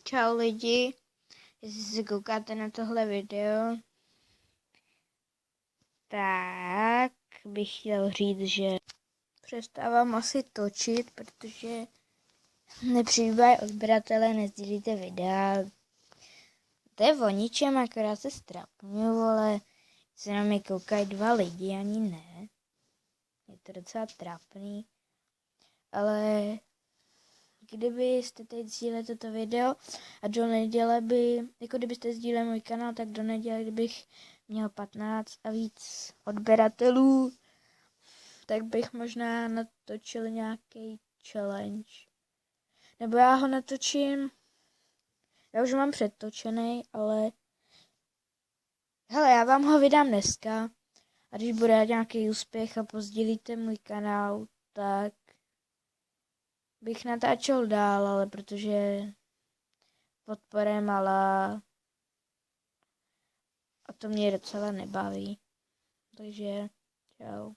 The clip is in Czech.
Čau lidi, jestli se koukáte na tohle video, tak bych chtěl říct, že přestávám asi točit, protože nepřibývají odběratele, nesdílíte videa. To je o ničem, akorát se strapňuju, ale se na mě koukají 2 lidi, ani ne. Je to docela trapný, ale kdybyste teď sdíleli toto video a do neděle jako kdybyste sdíleli můj kanál, tak do neděle, kdybych měl 15 a víc odběratelů, tak bych možná natočil nějaký challenge. Nebo já ho natočím, já už mám předtočený, ale hele, já vám ho vydám dneska a když bude nějaký úspěch a pozdílíte můj kanál, tak bych natáčel dál, ale protože podpora je malá a to mě docela nebaví. Takže čau.